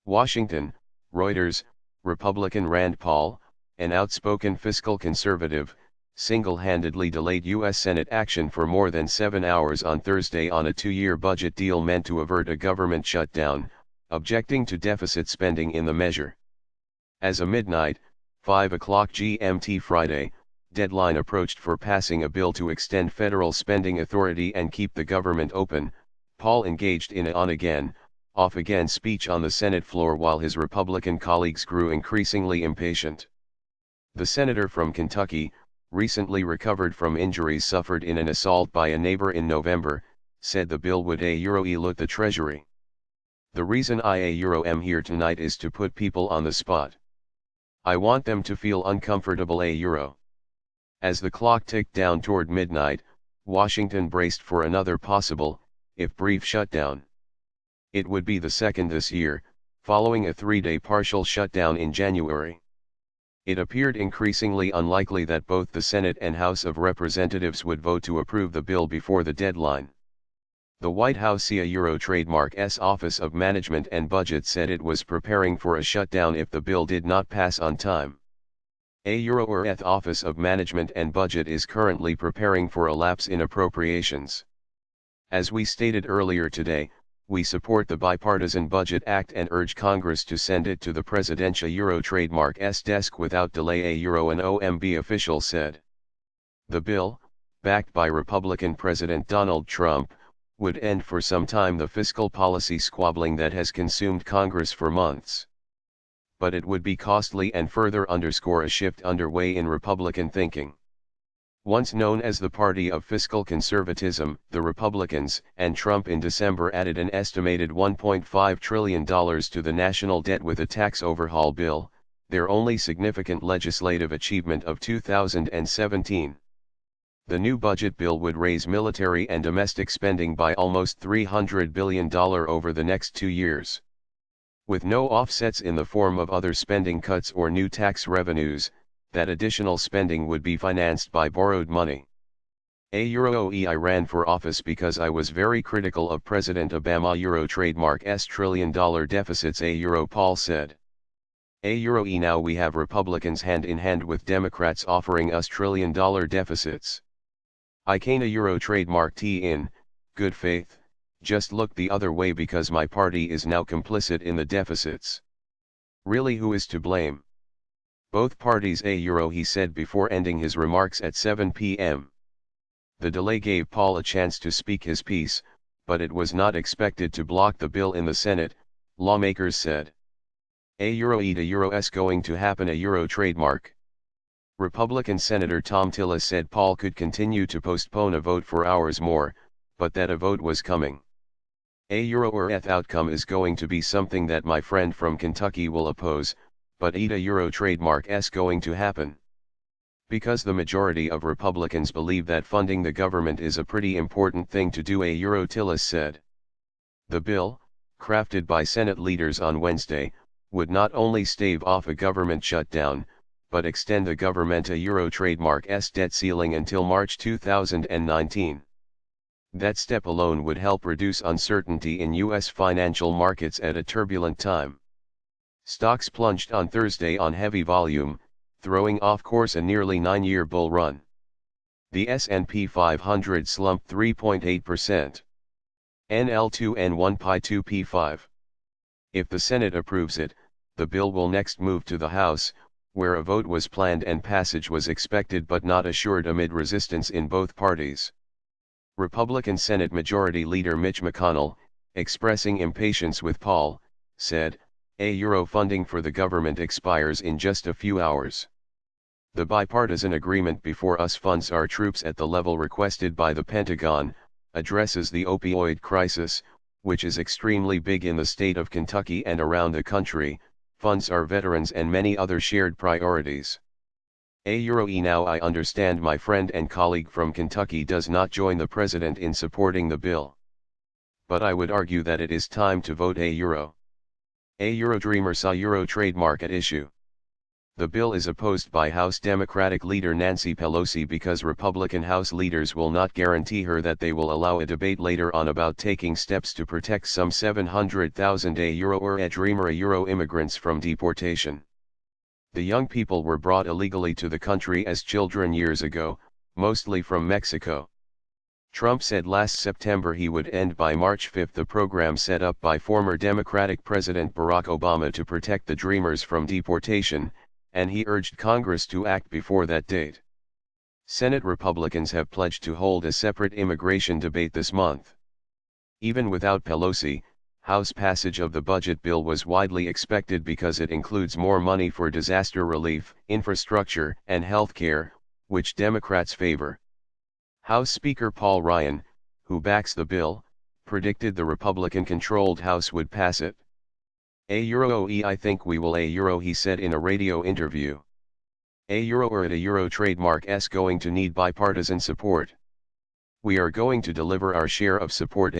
Washington, Reuters, Republican Rand Paul, an outspoken fiscal conservative, single-handedly delayed U.S. Senate action for more than 7 hours on Thursday on a 2-year budget deal meant to avert a government shutdown, objecting to deficit spending in the measure. As a midnight, 5 o'clock GMT Friday, deadline approached for passing a bill to extend federal spending authority and keep the government open, Paul engaged in an on-again, off-again speech on the Senate floor while his Republican colleagues grew increasingly impatient. The senator from Kentucky, recently recovered from injuries suffered in an assault by a neighbor in November, said the bill would elut the Treasury. "The reason I am here tonight is to put people on the spot. I want them to feel uncomfortable. As the clock ticked down toward midnight, Washington braced for another possible, if brief shutdown. It would be the second this year, following a 3-day partial shutdown in January. It appeared increasingly unlikely that both the Senate and House of Representatives would vote to approve the bill before the deadline. The White House trademark's Office of Management and Budget said it was preparing for a shutdown if the bill did not pass on time. Office of Management and Budget is currently preparing for a lapse in appropriations. As we stated earlier today, we support the Bipartisan Budget Act and urge Congress to send it to the Presidential trademark's desk without delay, an OMB official said. The bill, backed by Republican President Donald Trump, would end for some time the fiscal policy squabbling that has consumed Congress for months. But it would be costly and further underscore a shift underway in Republican thinking. Once known as the party of fiscal conservatism, the Republicans and Trump in December added an estimated $1.5 trillion to the national debt with a tax overhaul bill, their only significant legislative achievement of 2017. The new budget bill would raise military and domestic spending by almost $300 billion over the next 2 years. With no offsets in the form of other spending cuts or new tax revenues, that additional spending would be financed by borrowed money. I ran for office because I was very critical of President Obama trademark's trillion-dollar deficits, Paul said. Now we have Republicans hand in hand with Democrats offering us trillion-dollar deficits. I can't trademark in good faith, just look the other way because my party is now complicit in the deficits. Really, who is to blame? Both parties, he said before ending his remarks at 7 p.m. The delay gave Paul a chance to speak his piece, but it was not expected to block the bill in the Senate, lawmakers said. Is going to happen trademark. Republican Senator Tom Tillis said Paul could continue to postpone a vote for hours more, but that a vote was coming. Outcome is going to be something that my friend from Kentucky will oppose, but trademark's going to happen. Because the majority of Republicans believe that funding the government is a pretty important thing to do, Tillis said. The bill, crafted by Senate leaders on Wednesday, would not only stave off a government shutdown, but extend the government trademark's debt ceiling until March 2019. That step alone would help reduce uncertainty in U.S. financial markets at a turbulent time. Stocks plunged on Thursday on heavy volume, throwing off course a nearly 9-year bull run. The S&P 500 slumped 3.8%. NL2N1 Pi2P5. If the Senate approves it, the bill will next move to the House, where a vote was planned and passage was expected but not assured amid resistance in both parties. Republican Senate Majority Leader Mitch McConnell, expressing impatience with Paul, said, funding for the government expires in just a few hours. The bipartisan agreement before us funds our troops at the level requested by the Pentagon, addresses the opioid crisis, which is extremely big in the state of Kentucky and around the country, funds our veterans and many other shared priorities. Now I understand my friend and colleague from Kentucky does not join the president in supporting the bill. But I would argue that it is time to vote Dreamer saw trademark at issue. The bill is opposed by House Democratic leader Nancy Pelosi because Republican House leaders will not guarantee her that they will allow a debate later on about taking steps to protect some 700,000 euro or a dreamer euro immigrants from deportation. The young people were brought illegally to the country as children years ago, mostly from Mexico. Trump said last September he would end by March 5 the program set up by former Democratic President Barack Obama to protect the Dreamers from deportation, and he urged Congress to act before that date. Senate Republicans have pledged to hold a separate immigration debate this month. Even without Pelosi, House passage of the budget bill was widely expected because it includes more money for disaster relief, infrastructure, and health care, which Democrats favor. House Speaker Paul Ryan, who backs the bill, predicted the Republican-controlled House would pass it. I think we will he said in a radio interview. A euro trademark is going to need bipartisan support. We are going to deliver our share of support